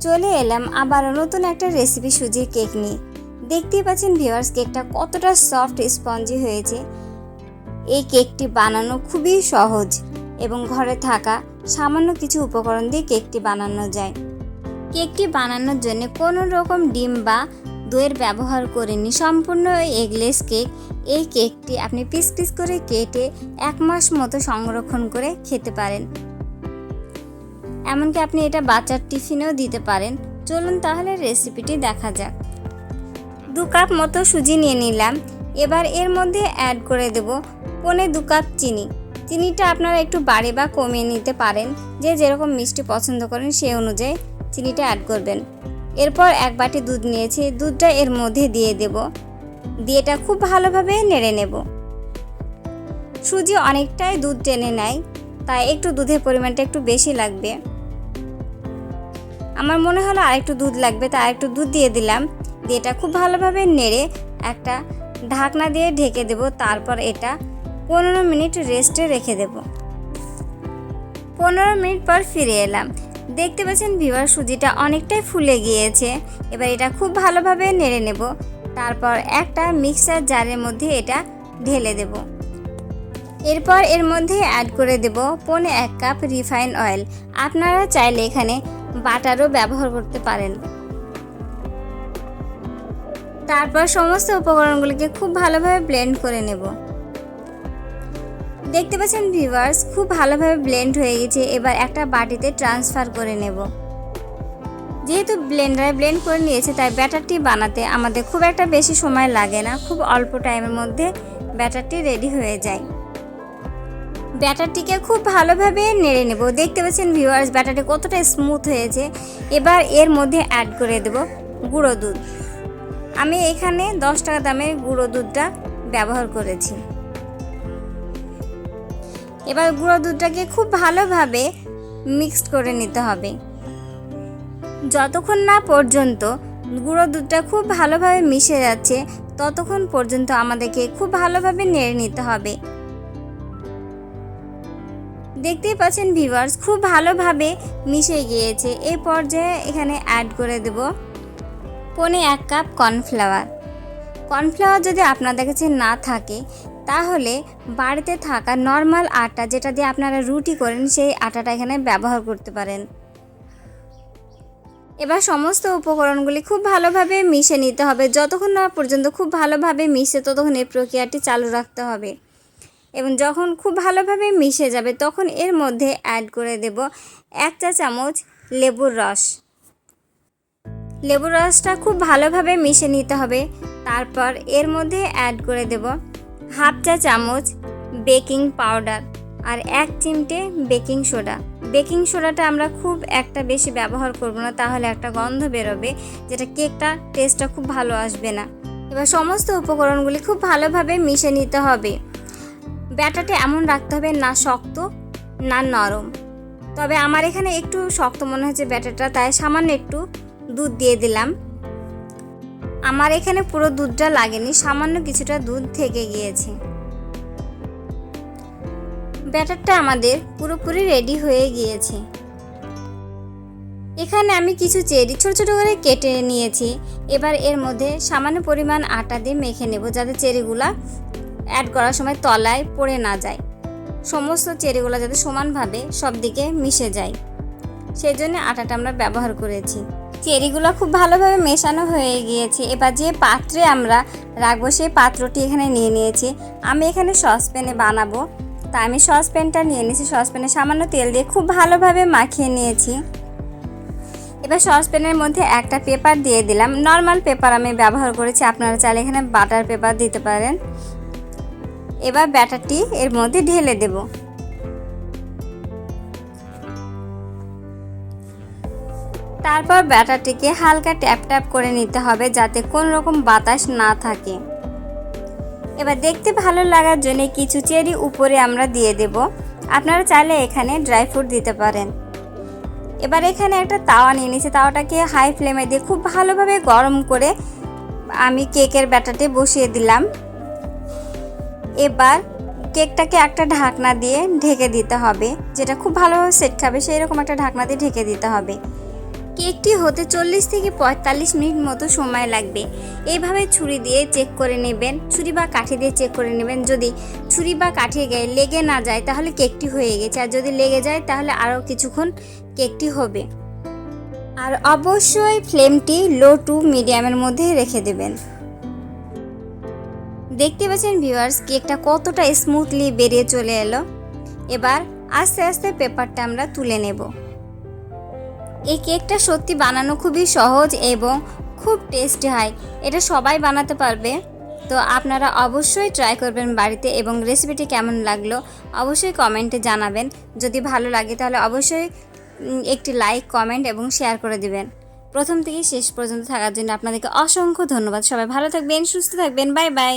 চলে এলাম আবারও নতুন একটা রেসিপি সুজির কেক নিয়ে। দেখতেই পাচ্ছেন ভিউয়ার্স, কেকটা কতটা সফট স্পঞ্জি হয়েছে। এই কেকটি বানানো খুবই সহজ এবং ঘরে থাকা সামান্য কিছু উপকরণ দিয়ে কেকটি বানানো যায়। কেকটি বানানোর জন্য কোনো রকম ডিম বা দইয়ের ব্যবহার করিনি, সম্পূর্ণ এগলেস কেক। এই কেকটি আপনি পিস পিস করে কেটে 1 মাস মতো সংরক্ষণ করে খেতে পারেন। এমনকি আপনি এটা বাচ্চার টিফিনেও দিতে পারেন। চলুন তাহলে রেসিপিটি দেখা যাক। 2 কাপ মতো সুজি নিয়ে নিলাম। এবার এর মধ্যে অ্যাড করে দেব 1.25 কাপ চিনি। চিনিটা আপনারা একটু বাড়িয়ে বা কমিয়ে নিতে পারেন, যে যেরকম মিষ্টি পছন্দ করেন সেই অনুযায়ী চিনিটা অ্যাড করবেন। এরপর 1 বাটি দুধ নিয়েছি, দুধটা এর মধ্যে দিয়ে দেব। দিয়ে এটা খুব ভালোভাবে নেড়ে নেব। সুজি অনেকটাই দুধ টেনে নেয়, তাই একটু দুধের পরিমাণটা একটু বেশি লাগবে। আমার মনে হলো আরেকটু দুধ লাগবে, তাই আরেকটু দুধ দিয়ে দিলাম। দিয়ে এটা খুব ভালোভাবে নেড়ে একটা ঢাকনা দিয়ে ঢেকে দেব। তারপর এটা 15 মিনিট রেস্টে রেখে দেব। 15 মিনিট পর ফিরে এলাম। দেখতে পাচ্ছেন ভিউয়ার, সুজিটা অনেকটাই ফুলে গিয়েছে। এবার এটা খুব ভালোভাবে নেড়ে নেব। তারপর একটা মিক্সার জারের মধ্যে এটা ঢেলে দেব। এরপর এর মধ্যে অ্যাড করে দেব 1.25 কাপ রিফাইন অয়েল। আপনারা চাইলে এখানে বাটারও ব্যবহার করতে পারেন। তারপর সমস্ত উপকরণগুলোকে খুব ভালোভাবে ব্লেন্ড করে নেব। দেখতে পাচ্ছেন ভিউয়ার্স, খুব ভালোভাবে ব্লেন্ড হয়ে গেছে। এবার একটা বাটিতে ট্রান্সফার করে নেব। যেহেতু ব্লেন্ডারে ব্লেন্ড করে নিয়েছে, তাই ব্যাটারটি বানাতে আমাদের খুব একটা বেশি সময় লাগে না। খুব অল্প টাইমের মধ্যে ব্যাটারটি রেডি হয়ে যায়। ব্যাটারটিকে খুব ভালোভাবে নেড়ে নেব। দেখতে পাচ্ছেন ভিউয়ার্স, ব্যাটারটি কতটা স্মুথ হয়েছে। এবার এর মধ্যে অ্যাড করে দেব গুঁড়ো দুধ। আমি এখানে 10 টাকা দামের গুঁড়ো দুধটা ব্যবহার করেছি। এবার গুঁড়ো দুধটাকে খুব ভালোভাবে মিক্সড করে নিতে হবে। যতক্ষণ না পর্যন্ত গুঁড়ো দুধটা খুব ভালোভাবে মিশে যাচ্ছে, ততক্ষণ পর্যন্ত আমাদেরকে খুব ভালোভাবে নেড়ে নিতে হবে। দেখতেই পাচ্ছেন ভিউয়ার্স, খুব ভালোভাবে মিশে গিয়েছে। এই পর্যায়ে এখানে অ্যাড করে দেব 1.25 কাপ কর্নফ্লাওয়ার। কর্নফ্লাওয়ার যদি আপনাদের কাছে না থাকে, তাহলে বাড়িতে থাকা নর্মাল আটা, যেটা দিয়ে আপনারা রুটি করেন, সেই আটাটা এখানে ব্যবহার করতে পারেন। এবার সমস্ত উপকরণগুলি খুব ভালোভাবে মিশে নিতে হবে। যতক্ষণ না পর্যন্ত খুব ভালোভাবে মিশে, ততক্ষণ এই প্রক্রিয়াটি চালু রাখতে হবে। এবং যখন খুব ভালোভাবে মিশে যাবে, তখন এর মধ্যে অ্যাড করে দেব 1 চা চামচ লেবুর রস। লেবুর রসটা খুব ভালোভাবে মিশে নিতে হবে। তারপর এর মধ্যে অ্যাড করে দেব 1/2 চা চামচ বেকিং পাউডার আর 1 চিমটে বেকিং সোডা। বেকিং সোডাটা আমরা খুব একটা বেশি ব্যবহার করব না, তাহলে একটা গন্ধ বেরোবে, যেটা কেকটা টেস্টটা খুব ভালো আসবে না। এবার সমস্ত উপকরণগুলি খুব ভালোভাবে মিশে নিতে হবে। ব্যাটারটা এমন রাখতে হবে, না শক্ত না নরম। তবে আমার এখানে একটু শক্ত মনে হচ্ছে ব্যাটারটা, তাই সামান্য একটু দুধ দিয়ে দিলাম। আমার এখানে পুরো দুধটা লাগেনি, সামান্য কিছুটা দুধ থেকে গিয়েছে। ব্যাটারটা আমাদের পুরোপুরি রেডি হয়ে গিয়েছে। এখানে আমি কিছু চেরি ছোট ছোট করে কেটে নিয়েছি। এবার এর মধ্যে সামান্য পরিমাণ আটা দিয়ে মেখে নেব, যাতে চেরিগুলা অ্যাড করার সময় তলায় পড়ে না যায়। সমস্ত চেরিগুলো যাতে সমানভাবে সব দিকে মিশে যায়, সেই জন্য আটাটা আমরা ব্যবহার করেছি। চেরিগুলো খুব ভালোভাবে মেশানো হয়ে গিয়েছে। এবার যে পাত্রে আমরা রাখবো, সেই পাত্রটি এখানে নিয়ে নিয়েছি। আমি এখানে সসপ্যানে বানাবো, তাই আমি সসপ্যানটা নিয়ে নিয়েছি। সসপ্যানে সামান্য তেল দিয়ে খুব ভালোভাবে মাখিয়ে নিয়েছি। এবার সসপ্যানের মধ্যে একটা পেপার দিয়ে দিলাম। নর্মাল পেপার আমি ব্যবহার করেছি, আপনারা চাইলে এখানে বাটার পেপার দিতে পারেন। এবার ব্যাটারটি এর মধ্যে ঢেলে দেব। তারপর ব্যাটারটিকে হালকা ট্যাপ ট্যাপ করে নিতে হবে, যাতে কোনো রকম বাতাস না থাকে। এবার দেখতে ভালো লাগার জন্য কিছু চেরি উপরে আমরা দিয়ে দেব। আপনারা চাইলে এখানে ড্রাই ফ্রুট দিতে পারেন। এবার এখানে একটা তাওয়া নিয়ে নিয়েছি। তাওয়াটাকে হাই ফ্লেমে দিয়ে খুব ভালোভাবে গরম করে আমি কেকের ব্যাটারটি বসিয়ে দিলাম। এবার কেকটাকে একটা ঢাকনা দিয়ে ঢেকে দিতে হবে, যেটা খুব ভালোভাবে সেট খাবে, সেই রকম একটা ঢাকনা দিয়ে ঢেকে দিতে হবে। কেকটি হতে 40 থেকে 45 মিনিট মতো সময় লাগবে। এইভাবে ছুরি দিয়ে চেক করে নেবেন, ছুরি বা কাঠি দিয়ে চেক করে নেবেন। যদি ছুরি বা কাঠির গায়ে লেগে না যায় তাহলে কেকটি হয়ে গেছে, আর যদি লেগে যায় তাহলে আরও কিছুক্ষণ কেকটি হবে। আর অবশ্যই ফ্লেমটি লো টু মিডিয়ামের মধ্যে রেখে দেবেন। দেখতে পাচ্ছেন ভিউয়ার্স, কেকটা কতটা স্মুথলি বেরিয়ে চলে এলো। এবার আস্তে আস্তে পেপারটা আমরা তুলে নেব। এই কেকটা সত্যি বানানো খুবই সহজ এবং খুব টেস্টি হয়, এটা সবাই বানাতে পারবে। তো আপনারা অবশ্যই ট্রাই করবেন বাড়িতে, এবং রেসিপিটি কেমন লাগলো অবশ্যই কমেন্টে জানাবেন। যদি ভালো লাগে তাহলে অবশ্যই একটি লাইক, কমেন্ট এবং শেয়ার করে দিবেন। প্রথম থেকে শেষ পর্যন্ত থাকার জন্য আপনাদেরকে অসংখ্য ধন্যবাদ। সবাই ভালো থাকবেন, সুস্থ থাকবেন। Bye bye.